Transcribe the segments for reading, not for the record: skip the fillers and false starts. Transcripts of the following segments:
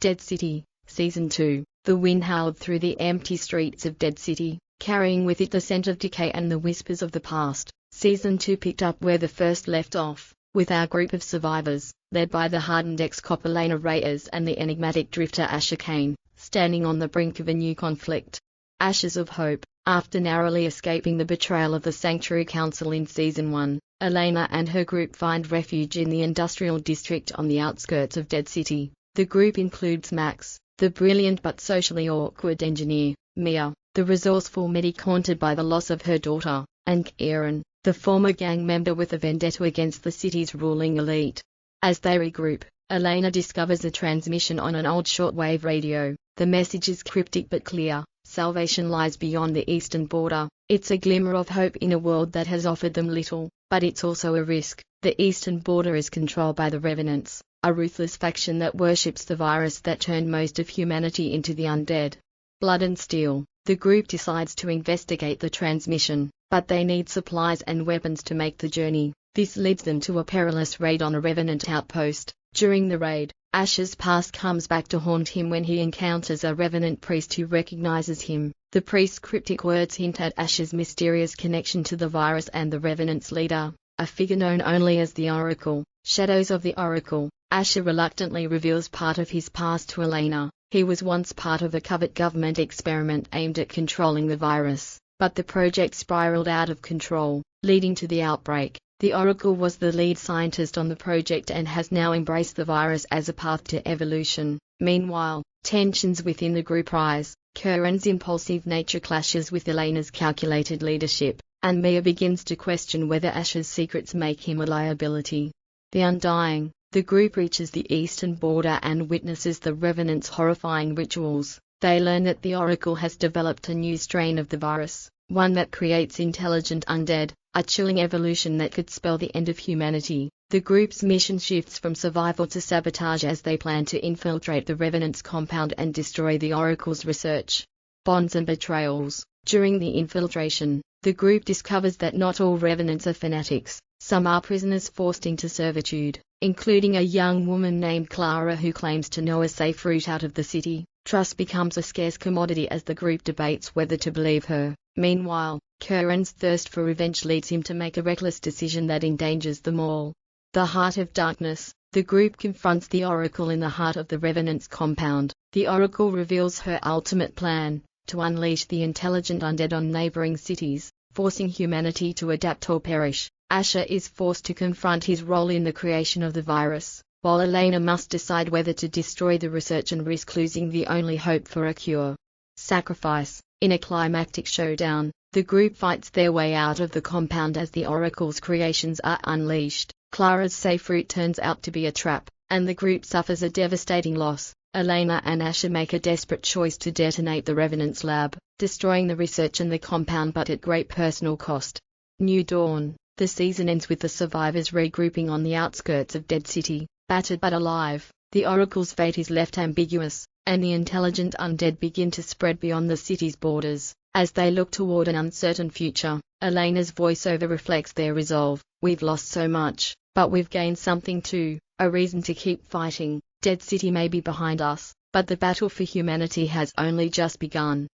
Dead City, Season 2. The wind howled through the empty streets of Dead City, carrying with it the scent of decay and the whispers of the past. Season 2 picked up where the first left off, with our group of survivors, led by the hardened ex-cop Elena Reyes and the enigmatic drifter Asher Kane, standing on the brink of a new conflict. Ashes of hope. After narrowly escaping the betrayal of the Sanctuary Council in Season 1, Elena and her group find refuge in the industrial district on the outskirts of Dead City. The group includes Max, the brilliant but socially awkward engineer, Mia, the resourceful medic haunted by the loss of her daughter, and Kieran, the former gang member with a vendetta against the city's ruling elite. As they regroup, Elena discovers a transmission on an old shortwave radio. The message is cryptic but clear: salvation lies beyond the eastern border. It's a glimmer of hope in a world that has offered them little, but it's also a risk. The eastern border is controlled by the Revenants, a ruthless faction that worships the virus that turned most of humanity into the undead. Blood and steel. The group decides to investigate the transmission, but they need supplies and weapons to make the journey. This leads them to a perilous raid on a Revenant outpost. During the raid, Asher's past comes back to haunt him when he encounters a Revenant priest who recognizes him. The priest's cryptic words hint at Asher's mysterious connection to the virus and the Revenant's leader, a figure known only as the Oracle. Shadows of the Oracle. Asher reluctantly reveals part of his past to Elena. He was once part of a covert government experiment aimed at controlling the virus, but the project spiraled out of control, leading to the outbreak. The Oracle was the lead scientist on the project and has now embraced the virus as a path to evolution. Meanwhile, tensions within the group rise. Kieran's impulsive nature clashes with Elena's calculated leadership, and Mia begins to question whether Asher's secrets make him a liability. The Undying. The group reaches the eastern border and witnesses the Revenants' horrifying rituals. They learn that the Oracle has developed a new strain of the virus, one that creates intelligent undead, a chilling evolution that could spell the end of humanity. The group's mission shifts from survival to sabotage as they plan to infiltrate the Revenants' compound and destroy the Oracle's research. Bonds and betrayals. During the infiltration, the group discovers that not all Revenants are fanatics. Some are prisoners forced into servitude, including a young woman named Clara who claims to know a safe route out of the city. Trust becomes a scarce commodity as the group debates whether to believe her. Meanwhile, Kieran's thirst for revenge leads him to make a reckless decision that endangers them all. The Heart of Darkness. The group confronts the Oracle in the heart of the Revenants' compound. The Oracle reveals her ultimate plan: to unleash the intelligent undead on neighboring cities, forcing humanity to adapt or perish. Asher is forced to confront his role in the creation of the virus, while Elena must decide whether to destroy the research and risk losing the only hope for a cure. Sacrifice. In a climactic showdown, the group fights their way out of the compound as the Oracle's creations are unleashed. Clara's safe route turns out to be a trap, and the group suffers a devastating loss. Elena and Asher make a desperate choice to detonate the Revenant's lab, destroying the research and the compound but at great personal cost. New Dawn. The season ends with the survivors regrouping on the outskirts of Dead City, battered but alive. The Oracle's fate is left ambiguous, and the intelligent undead begin to spread beyond the city's borders. As they look toward an uncertain future, Elena's voiceover reflects their resolve. We've lost so much, but we've gained something too, a reason to keep fighting. Dead City may be behind us, but the battle for humanity has only just begun.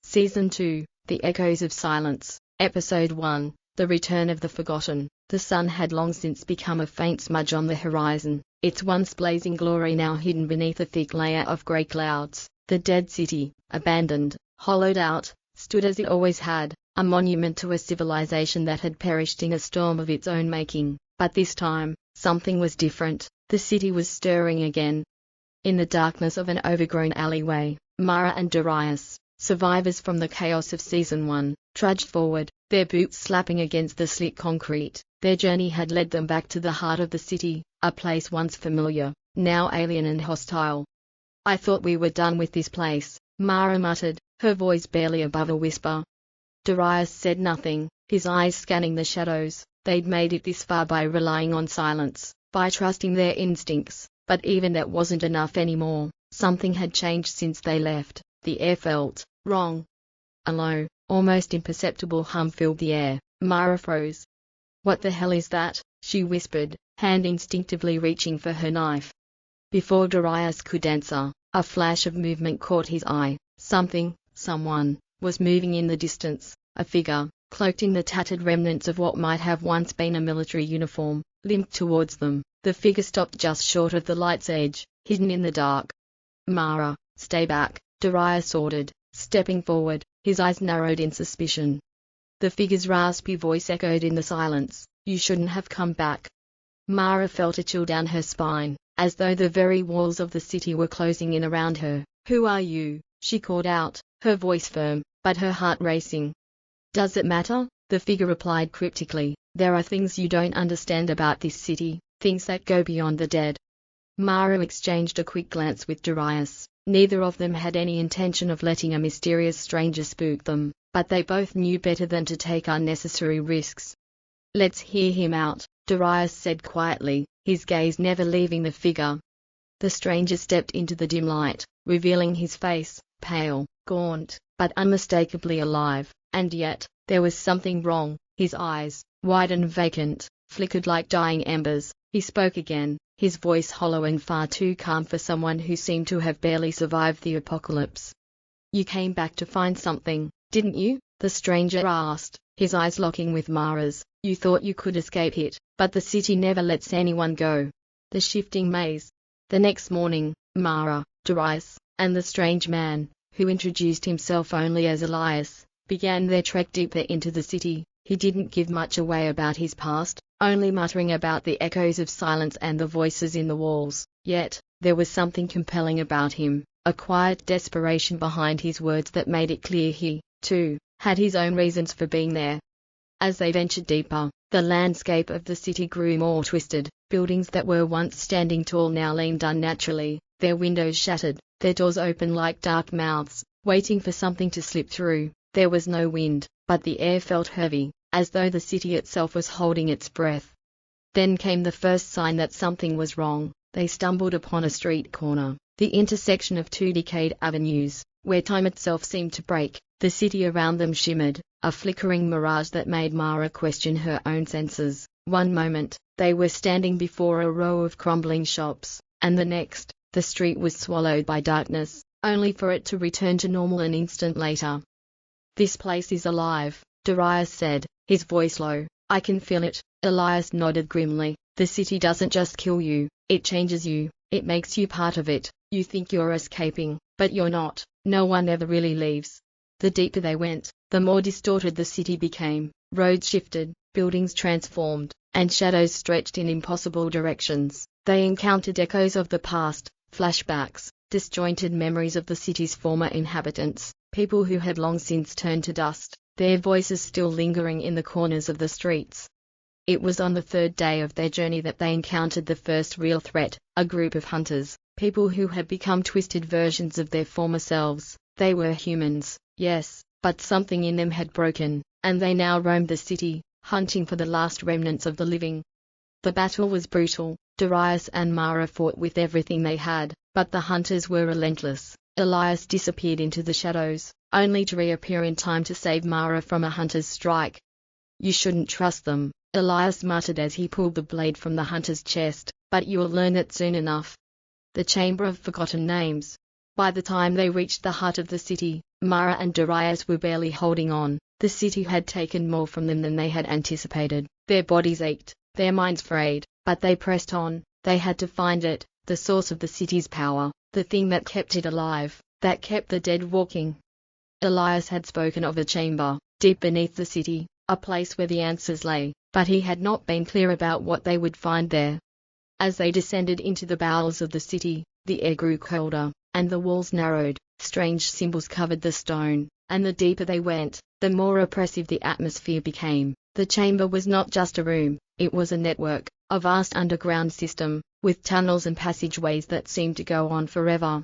Season 2, The Echoes of Silence. Episode 1. The Return of the Forgotten. The sun had long since become a faint smudge on the horizon, its once blazing glory now hidden beneath a thick layer of grey clouds. The Dead City, abandoned, hollowed out, stood as it always had, a monument to a civilization that had perished in a storm of its own making. But this time, something was different. The city was stirring again. In the darkness of an overgrown alleyway, Mara and Darius, survivors from the chaos of Season 1, trudged forward, their boots slapping against the slick concrete. Their journey had led them back to the heart of the city, a place once familiar, now alien and hostile. I thought we were done with this place, Mara muttered, her voice barely above a whisper. Darius said nothing, his eyes scanning the shadows. They'd made it this far by relying on silence, by trusting their instincts, but even that wasn't enough anymore. Something had changed since they left. The air felt wrong. A low, almost imperceptible hum filled the air. Mara froze. What the hell is that? She whispered, hand instinctively reaching for her knife. Before Darius could answer, A flash of movement caught his eye. Someone, was moving in the distance. A figure, cloaked in the tattered remnants of what might have once been a military uniform, limped towards them. The figure stopped just short of the light's edge, hidden in the dark. "Mara, stay back," Darius ordered, stepping forward, his eyes narrowed in suspicion. The figure's raspy voice echoed in the silence. "You shouldn't have come back." Mara felt a chill down her spine, as though the very walls of the city were closing in around her. "Who are you?" she called out, her voice firm, but her heart racing. "Does it matter?" the figure replied cryptically. "There are things you don't understand about this city, things that go beyond the dead." Mara exchanged a quick glance with Darius. Neither of them had any intention of letting a mysterious stranger spook them, but they both knew better than to take unnecessary risks. "Let's hear him out," Darius said quietly, his gaze never leaving the figure. The stranger stepped into the dim light, revealing his face, pale, gaunt, but unmistakably alive, and yet, there was something wrong. His eyes, wide and vacant, flickered like dying embers. He spoke again, his voice hollow and far too calm for someone who seemed to have barely survived the apocalypse. "You came back to find something, didn't you?" the stranger asked, his eyes locking with Mara's. "You thought you could escape it, but the city never lets anyone go." The shifting maze. The next morning, Mara, Darius, and the strange man, who introduced himself only as Elias, began their trek deeper into the city. He didn't give much away about his past, only muttering about the echoes of silence and the voices in the walls. Yet, there was something compelling about him, a quiet desperation behind his words that made it clear he, too, had his own reasons for being there. As they ventured deeper, the landscape of the city grew more twisted. Buildings that were once standing tall now leaned unnaturally, their windows shattered, their doors open like dark mouths, waiting for something to slip through. There was no wind, but the air felt heavy, as though the city itself was holding its breath. Then came the first sign that something was wrong. They stumbled upon a street corner, the intersection of two decayed avenues, where time itself seemed to break. The city around them shimmered, a flickering mirage that made Mara question her own senses. One moment, they were standing before a row of crumbling shops, and the next, the street was swallowed by darkness, only for it to return to normal an instant later. "This place is alive," Darius said, his voice low. "I can feel it." Elias nodded grimly. "The city doesn't just kill you, it changes you, it makes you part of it. You think you're escaping, but you're not. No one ever really leaves." The deeper they went, the more distorted the city became. Roads shifted, buildings transformed, and shadows stretched in impossible directions. They encountered echoes of the past, flashbacks, disjointed memories of the city's former inhabitants, people who had long since turned to dust, their voices still lingering in the corners of the streets. It was on the third day of their journey that they encountered the first real threat, a group of hunters, people who had become twisted versions of their former selves. They were humans, yes, but something in them had broken, and they now roamed the city, hunting for the last remnants of the living. The battle was brutal. Darius and Mara fought with everything they had, but the hunters were relentless. Elias disappeared into the shadows, only to reappear in time to save Mara from a hunter's strike. "You shouldn't trust them," Elias muttered as he pulled the blade from the hunter's chest, "but you'll learn it soon enough." The Chamber of Forgotten Names. By the time they reached the heart of the city, Mara and Darius were barely holding on. The city had taken more from them than they had anticipated. Their bodies ached, their minds frayed, but they pressed on. They had to find it, the source of the city's power, the thing that kept it alive, that kept the dead walking. Elias had spoken of a chamber, deep beneath the city, a place where the answers lay, but he had not been clear about what they would find there. As they descended into the bowels of the city, the air grew colder, and the walls narrowed. Strange symbols covered the stone, and the deeper they went, the more oppressive the atmosphere became. The chamber was not just a room, it was a network, a vast underground system, with tunnels and passageways that seemed to go on forever.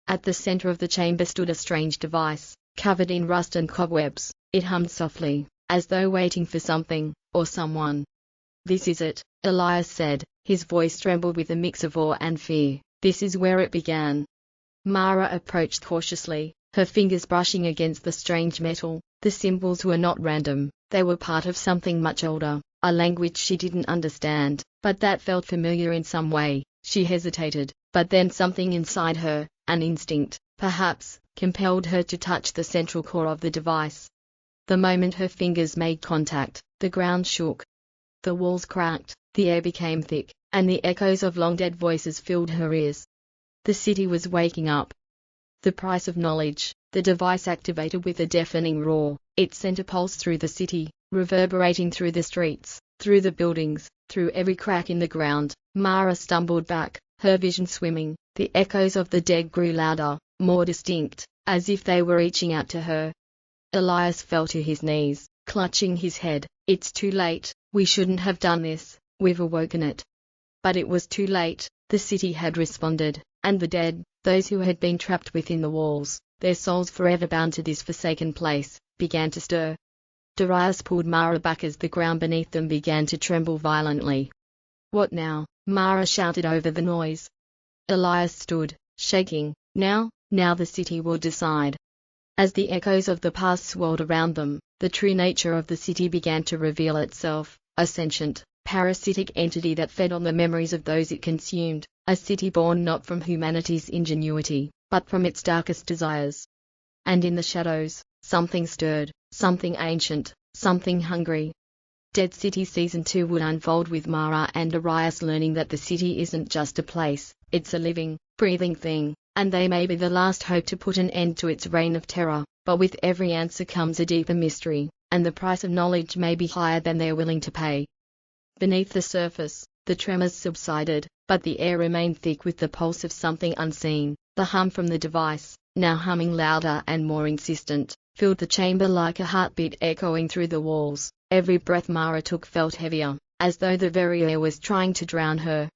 At the center of the chamber stood a strange device, covered in rust and cobwebs. It hummed softly, as though waiting for something, or someone. "This is it," Elias said, his voice trembled with a mix of awe and fear. "This is where it began." Mara approached cautiously, her fingers brushing against the strange metal. The symbols were not random, they were part of something much older, a language she didn't understand, but that felt familiar in some way. She hesitated, But then something inside her, an instinct, perhaps, compelled her to touch the central core of the device. The moment her fingers made contact, the ground shook. The walls cracked, the air became thick, and the echoes of long-dead voices filled her ears. The city was waking up. The price of knowledge. The device activated with a deafening roar. It sent a pulse through the city, reverberating through the streets, through the buildings, through every crack in the ground. Mara stumbled back, her vision swimming. The echoes of the dead grew louder, more distinct, as if they were reaching out to her. Elias fell to his knees, clutching his head. It's too late. We shouldn't have done this. We've awoken it. But it was too late. The city had responded, and the dead, those who had been trapped within the walls, their souls forever bound to this forsaken place, began to stir. Darius pulled Mara back as the ground beneath them began to tremble violently. What now? Mara shouted over the noise. Elias stood, shaking. Now the city will decide. As the echoes of the past swirled around them, the true nature of the city began to reveal itself, a sentient, parasitic entity that fed on the memories of those it consumed, a city born not from humanity's ingenuity, but from its darkest desires. And in the shadows, something stirred, something ancient, something hungry. Dead City Season 2 would unfold with Mara and Darius learning that the city isn't just a place, it's a living, breathing thing, and they may be the last hope to put an end to its reign of terror, but with every answer comes a deeper mystery, and the price of knowledge may be higher than they're willing to pay. Beneath the surface, the tremors subsided, but the air remained thick with the pulse of something unseen. The hum from the device, now humming louder and more insistent, filled the chamber like a heartbeat echoing through the walls. Every breath Mara took felt heavier, as though the very air was trying to drown her.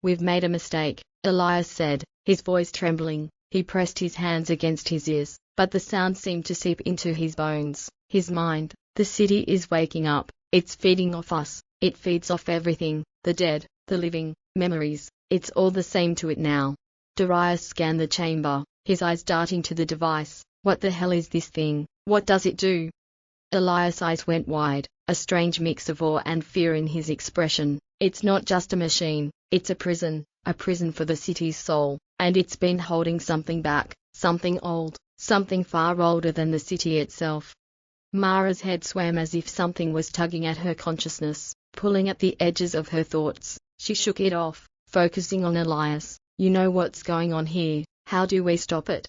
We've made a mistake, Elias said, his voice trembling. He pressed his hands against his ears, but the sound seemed to seep into his bones, his mind. The city is waking up. It's feeding off us. It feeds off everything, the dead, the living, memories. It's all the same to it now. Darius scanned the chamber, his eyes darting to the device. What the hell is this thing? What does it do? Elias' eyes went wide, a strange mix of awe and fear in his expression. It's not just a machine, it's a prison for the city's soul, and it's been holding something back, something old, something far older than the city itself. Mara's head swam as if something was tugging at her consciousness, pulling at the edges of her thoughts. She shook it off, focusing on Elias. You know what's going on here. How do we stop it?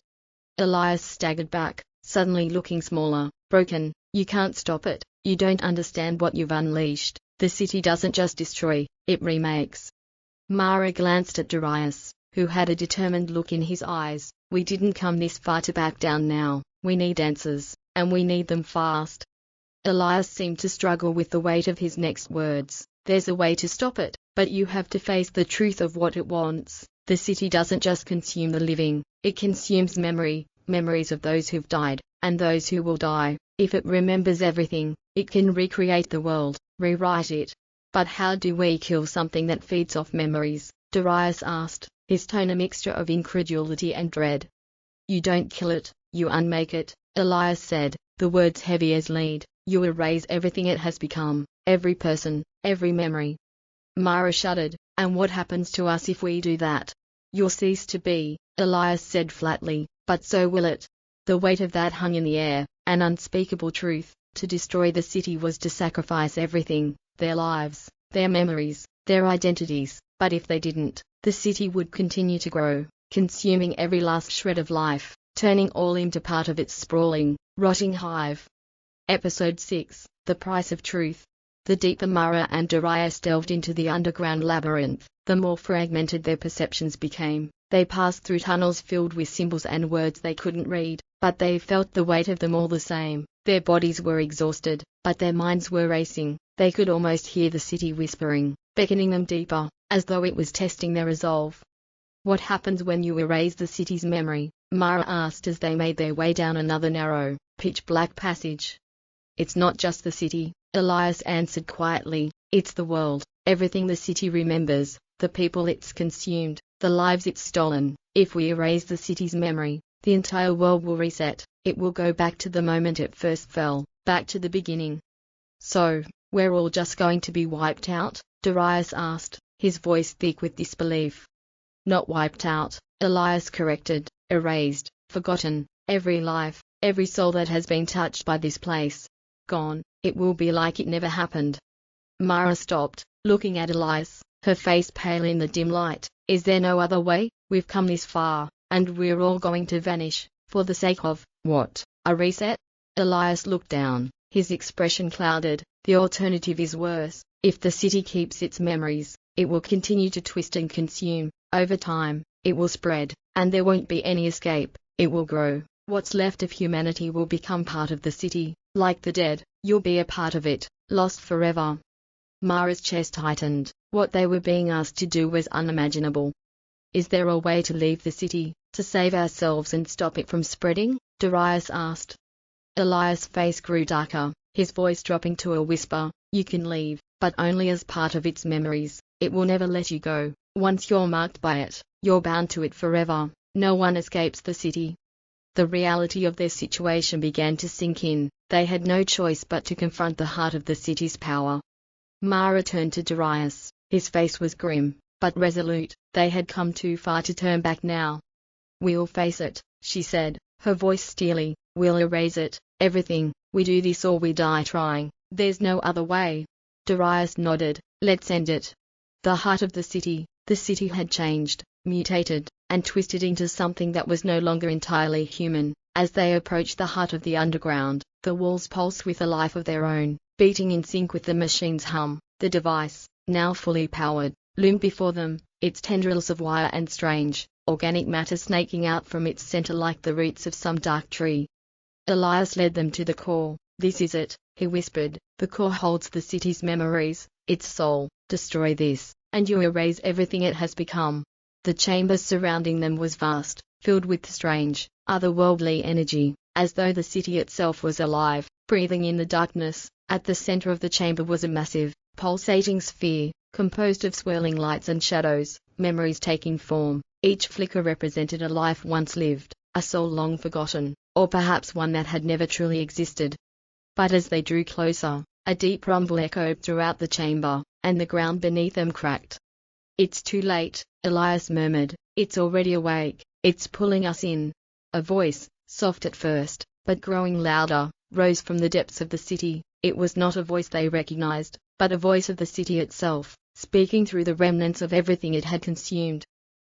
Elias staggered back, suddenly looking smaller, broken. You can't stop it. You don't understand what you've unleashed. The city doesn't just destroy, it remakes. Mara glanced at Darius, who had a determined look in his eyes. We didn't come this far to back down now. We need answers, and we need them fast. Elias seemed to struggle with the weight of his next words. There's a way to stop it, but you have to face the truth of what it wants. The city doesn't just consume the living, it consumes memories of those who've died, and those who will die. If it remembers everything, it can recreate the world, rewrite it. But how do we kill something that feeds off memories? Darius asked, his tone a mixture of incredulity and dread. You don't kill it, you unmake it, Elias said, the words heavy as lead. You erase everything it has become, every person, every memory. Mara shuddered. And what happens to us if we do that? You'll cease to be, Elias said flatly, but so will it. The weight of that hung in the air, an unspeakable truth. To destroy the city was to sacrifice everything, their lives, their memories, their identities. But if they didn't, the city would continue to grow, consuming every last shred of life, turning all into part of its sprawling, rotting hive. Episode 6, The Price of Truth. The deeper Mara and Darius delved into the underground labyrinth, the more fragmented their perceptions became. They passed through tunnels filled with symbols and words they couldn't read, but they felt the weight of them all the same. Their bodies were exhausted, but their minds were racing. They could almost hear the city whispering, beckoning them deeper, as though it was testing their resolve. What happens when you erase the city's memory? Mara asked as they made their way down another narrow, pitch-black passage. It's not just the city, Elias answered quietly. It's the world, everything the city remembers, the people it's consumed, the lives it's stolen. If we erase the city's memory, the entire world will reset. It will go back to the moment it first fell, back to the beginning. So, we're all just going to be wiped out? Darius asked, his voice thick with disbelief. Not wiped out, Elias corrected, erased, forgotten, every life, every soul that has been touched by this place. Gone, it will be like it never happened. Mara stopped, looking at Elias, her face pale in the dim light. Is there no other way? We've come this far, and we're all going to vanish, for the sake of, what, a reset? Elias looked down, his expression clouded. The alternative is worse. If the city keeps its memories, it will continue to twist and consume. Over time, it will spread, and there won't be any escape. It will grow. What's left of humanity will become part of the city. Like the dead, you'll be a part of it, lost forever. Mara's chest tightened. What they were being asked to do was unimaginable. Is there a way to leave the city, to save ourselves and stop it from spreading? Darius asked. Elias' face grew darker, his voice dropping to a whisper. You can leave, but only as part of its memories. It will never let you go. Once you're marked by it, you're bound to it forever. No one escapes the city. The reality of their situation began to sink in. They had no choice but to confront the heart of the city's power. Mara turned to Darius. His face was grim, but resolute. They had come too far to turn back now. We'll face it, she said, her voice steely. We'll erase it, everything. We do this or we die trying. There's no other way. Darius nodded. Let's end it. The heart of the city had changed, mutated, and twisted into something that was no longer entirely human. As they approached the heart of the underground, the walls pulsed with a life of their own, beating in sync with the machine's hum. The device, now fully powered, loomed before them, its tendrils of wire and strange, organic matter snaking out from its center like the roots of some dark tree. Elias led them to the core. This is it, he whispered. The core holds the city's memories, its soul. Destroy this, and you erase everything it has become. The chamber surrounding them was vast, filled with strange, otherworldly energy, as though the city itself was alive, breathing in the darkness. At the center of the chamber was a massive, pulsating sphere, composed of swirling lights and shadows, memories taking form. Each flicker represented a life once lived, a soul long forgotten, or perhaps one that had never truly existed. But as they drew closer, a deep rumble echoed throughout the chamber, and the ground beneath them cracked. It's too late, Elias murmured. It's already awake. It's pulling us in. A voice, soft at first, but growing louder, rose from the depths of the city. It was not a voice they recognized, but a voice of the city itself, speaking through the remnants of everything it had consumed.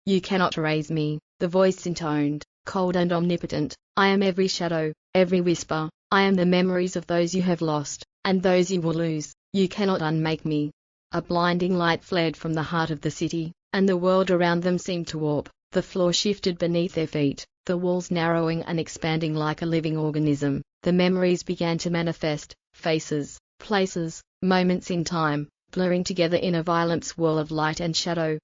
You cannot erase me, the voice intoned, cold and omnipotent. I am every shadow, every whisper. I am the memories of those you have lost, and those you will lose. You cannot unmake me. A blinding light flared from the heart of the city, and the world around them seemed to warp. The floor shifted beneath their feet, the walls narrowing and expanding like a living organism. The memories began to manifest, faces, places, moments in time, blurring together in a violent swirl of light and shadow.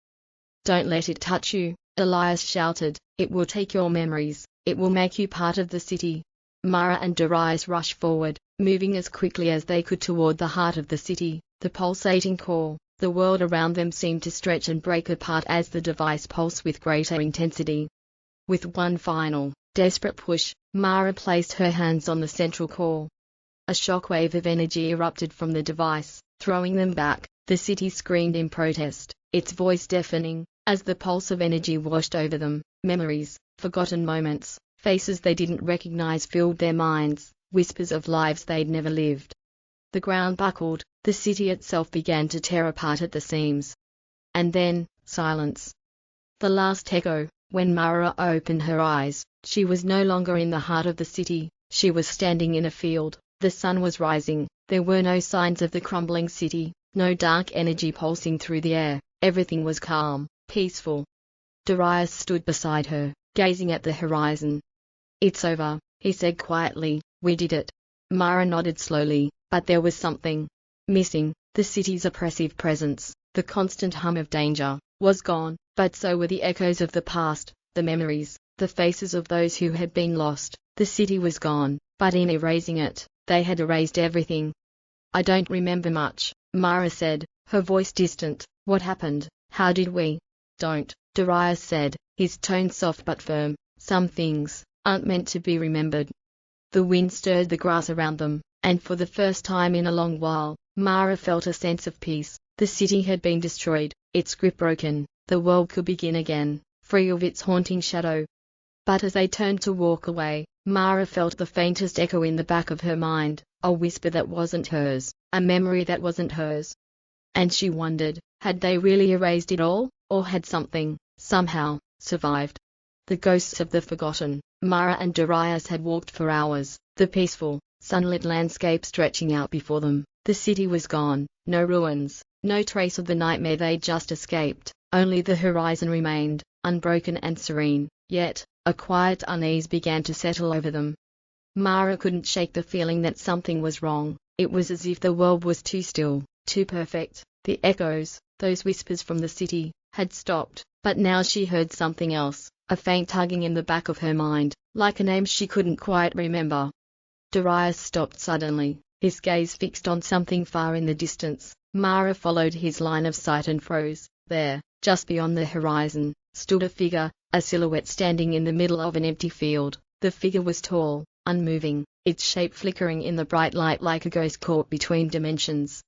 Don't let it touch you, Elias shouted. It will take your memories. It will make you part of the city. Mara and Darius rushed forward, moving as quickly as they could toward the heart of the city, the pulsating core. The world around them seemed to stretch and break apart as the device pulsed with greater intensity. With one final, desperate push, Mara placed her hands on the central core. A shockwave of energy erupted from the device, throwing them back. The city screamed in protest, its voice deafening, as the pulse of energy washed over them. Memories, forgotten moments, faces they didn't recognize filled their minds, whispers of lives they'd never lived. The ground buckled, the city itself began to tear apart at the seams. And then, silence. The last echo. When Mara opened her eyes, she was no longer in the heart of the city. She was standing in a field. The sun was rising. There were no signs of the crumbling city, no dark energy pulsing through the air. Everything was calm, peaceful. Darius stood beside her, gazing at the horizon. It's over, he said quietly. We did it. Mara nodded slowly, but there was something missing. The city's oppressive presence, the constant hum of danger, was gone, but so were the echoes of the past, the memories, the faces of those who had been lost. The city was gone, but in erasing it, they had erased everything. I don't remember much, Mara said, her voice distant. What happened? How did we? Don't, Darius said, his tone soft but firm. Some things aren't meant to be remembered. The wind stirred the grass around them, and for the first time in a long while, Mara felt a sense of peace. The city had been destroyed, its grip broken, the world could begin again, free of its haunting shadow. But as they turned to walk away, Mara felt the faintest echo in the back of her mind, a whisper that wasn't hers, a memory that wasn't hers. And she wondered, had they really erased it all, or had something, somehow, survived? The ghosts of the forgotten. Mara and Darius had walked for hours, the peaceful, sunlit landscape stretching out before them. The city was gone, no ruins, no trace of the nightmare they'd just escaped, only the horizon remained, unbroken and serene, yet a quiet unease began to settle over them. Mara couldn't shake the feeling that something was wrong. It was as if the world was too still, too perfect. The echoes, those whispers from the city, had stopped, but now she heard something else, a faint tugging in the back of her mind, like a name she couldn't quite remember. Darius stopped suddenly, his gaze fixed on something far in the distance. Mara followed his line of sight and froze. There, just beyond the horizon, stood a figure, a silhouette standing in the middle of an empty field. The figure was tall, unmoving, its shape flickering in the bright light like a ghost caught between dimensions.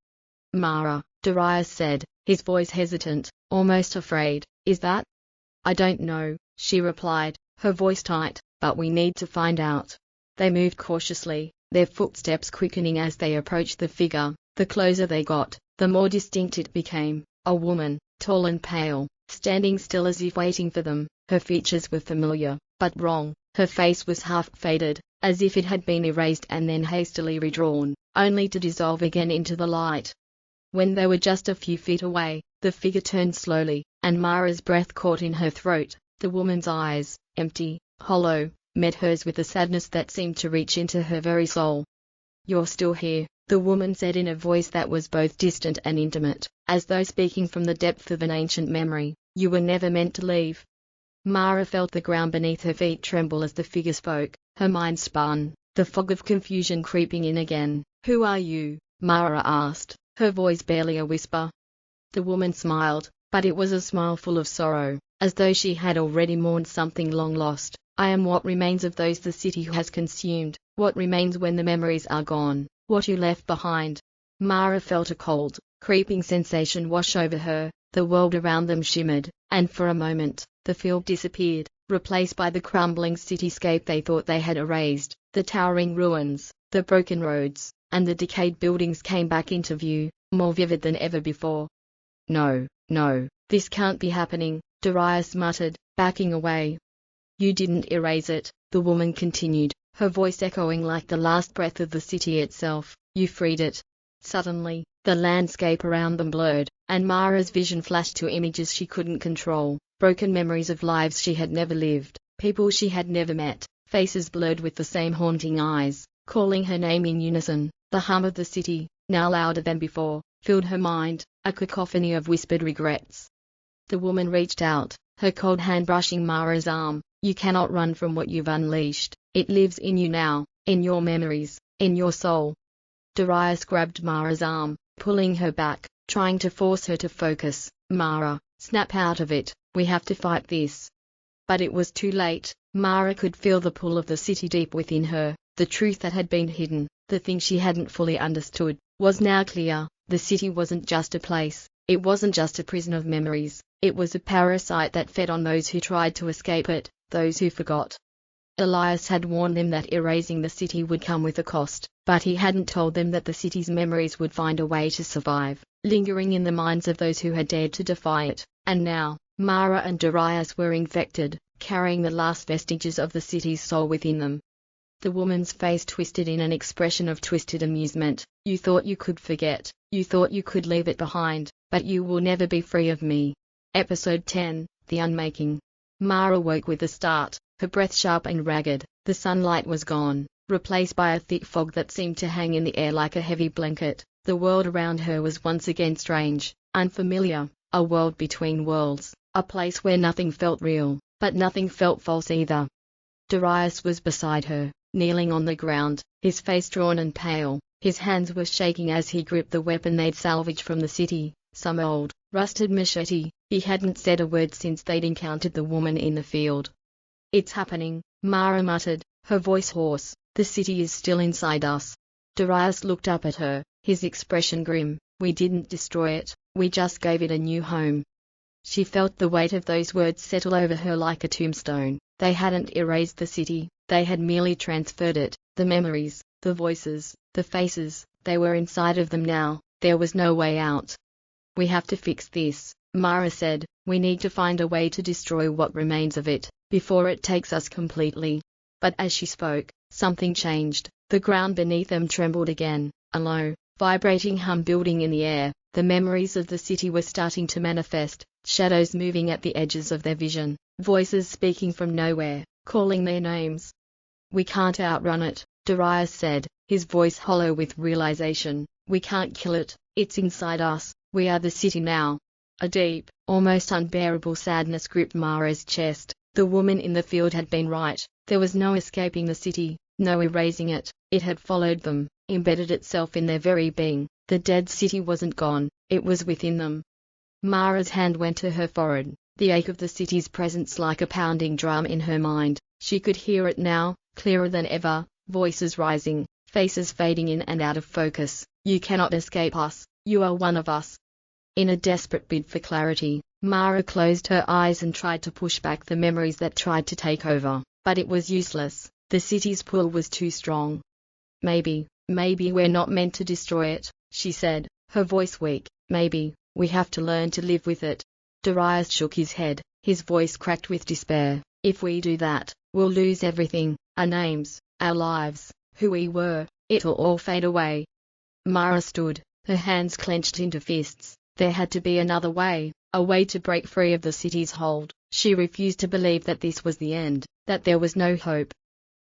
"Mara," Darius said, his voice hesitant, almost afraid. "Is that?" "I don't know," she replied, her voice tight, "but we need to find out." They moved cautiously, their footsteps quickening as they approached the figure. The closer they got, the more distinct it became. A woman, tall and pale, standing still as if waiting for them. Her features were familiar, but wrong. Her face was half faded, as if it had been erased and then hastily redrawn, only to dissolve again into the light. When they were just a few feet away, the figure turned slowly, and Mara's breath caught in her throat. The woman's eyes, empty, hollow, met hers with a sadness that seemed to reach into her very soul. "You're still here," the woman said in a voice that was both distant and intimate, as though speaking from the depth of an ancient memory. "You were never meant to leave." Mara felt the ground beneath her feet tremble as the figure spoke. Her mind spun, the fog of confusion creeping in again. "Who are you?" Mara asked, her voice barely a whisper. The woman smiled, but it was a smile full of sorrow, as though she had already mourned something long lost. "I am what remains of those the city has consumed, what remains when the memories are gone, what you left behind." Mara felt a cold, creeping sensation wash over her. The world around them shimmered, and for a moment, the field disappeared, replaced by the crumbling cityscape they thought they had erased. The towering ruins, the broken roads, and the decayed buildings came back into view, more vivid than ever before. "No, no, this can't be happening," Darius muttered, backing away. "You didn't erase it," the woman continued, her voice echoing like the last breath of the city itself. "You freed it." Suddenly, the landscape around them blurred, and Mara's vision flashed to images she couldn't control, broken memories of lives she had never lived, people she had never met, faces blurred with the same haunting eyes, calling her name in unison. The hum of the city, now louder than before, filled her mind, a cacophony of whispered regrets. The woman reached out, her cold hand brushing Mara's arm. "You cannot run from what you've unleashed. It lives in you now, in your memories, in your soul." Darius grabbed Mara's arm, pulling her back, trying to force her to focus. "Mara, snap out of it. We have to fight this." But it was too late. Mara could feel the pull of the city deep within her. The truth that had been hidden, the thing she hadn't fully understood, was now clear. The city wasn't just a place. It wasn't just a prison of memories. It was a parasite that fed on those who tried to escape it, those who forgot. Elias had warned them that erasing the city would come with a cost, but he hadn't told them that the city's memories would find a way to survive, lingering in the minds of those who had dared to defy it. And now, Mara and Darius were infected, carrying the last vestiges of the city's soul within them. The woman's face twisted in an expression of twisted amusement. "You thought you could forget, you thought you could leave it behind, but you will never be free of me." Episode 10, The Unmaking. Mara woke with a start, her breath sharp and ragged. The sunlight was gone, replaced by a thick fog that seemed to hang in the air like a heavy blanket. The world around her was once again strange, unfamiliar, a world between worlds, a place where nothing felt real, but nothing felt false either. Darius was beside her, kneeling on the ground, his face drawn and pale. His hands were shaking as he gripped the weapon they'd salvaged from the city, some old, rusted machete. He hadn't said a word since they'd encountered the woman in the field. "It's happening," Mara muttered, her voice hoarse. "The city is still inside us." Darius looked up at her, his expression grim. "We didn't destroy it, we just gave it a new home." She felt the weight of those words settle over her like a tombstone. They hadn't erased the city, they had merely transferred it. The memories, the voices, the faces, they were inside of them now. There was no way out. "We have to fix this," Mara said. "We need to find a way to destroy what remains of it, before it takes us completely." But as she spoke, something changed. The ground beneath them trembled again, a low, vibrating hum building in the air. The memories of the city were starting to manifest, shadows moving at the edges of their vision, voices speaking from nowhere, calling their names. "We can't outrun it," Darius said, his voice hollow with realization. "We can't kill it, it's inside us, we are the city now." A deep, almost unbearable sadness gripped Mara's chest. The woman in the field had been right. There was no escaping the city, no erasing it. It had followed them, embedded itself in their very being. The dead city wasn't gone, it was within them. Mara's hand went to her forehead, the ache of the city's presence like a pounding drum in her mind. She could hear it now, clearer than ever, voices rising, faces fading in and out of focus. "You cannot escape us, you are one of us." In a desperate bid for clarity, Mara closed her eyes and tried to push back the memories that tried to take over, but it was useless. The city's pull was too strong. Maybe we're not meant to destroy it," she said, her voice weak. "Maybe we have to learn to live with it." Darius shook his head, his voice cracked with despair. "If we do that, we'll lose everything, our names, our lives, who we were. It'll all fade away." Mara stood, her hands clenched into fists. There had to be another way, a way to break free of the city's hold. She refused to believe that this was the end, that there was no hope.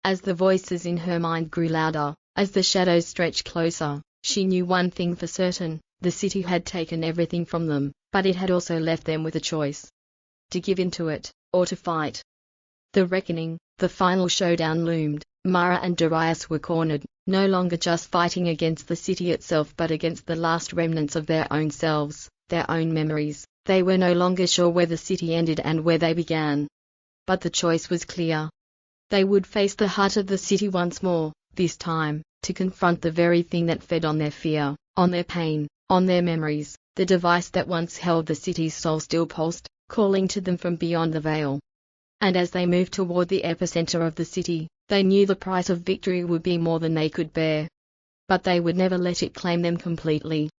As the voices in her mind grew louder, as the shadows stretched closer, she knew one thing for certain: the city had taken everything from them, but it had also left them with a choice. To give in to it, or to fight. The reckoning, the final showdown loomed. Mara and Darius were cornered, no longer just fighting against the city itself but against the last remnants of their own selves, their own memories. They were no longer sure where the city ended and where they began. But the choice was clear. They would face the heart of the city once more, this time, to confront the very thing that fed on their fear, on their pain, on their memories. The device that once held the city's soul still pulsed, calling to them from beyond the veil. And as they moved toward the epicenter of the city, they knew the price of victory would be more than they could bear. But they would never let it claim them completely.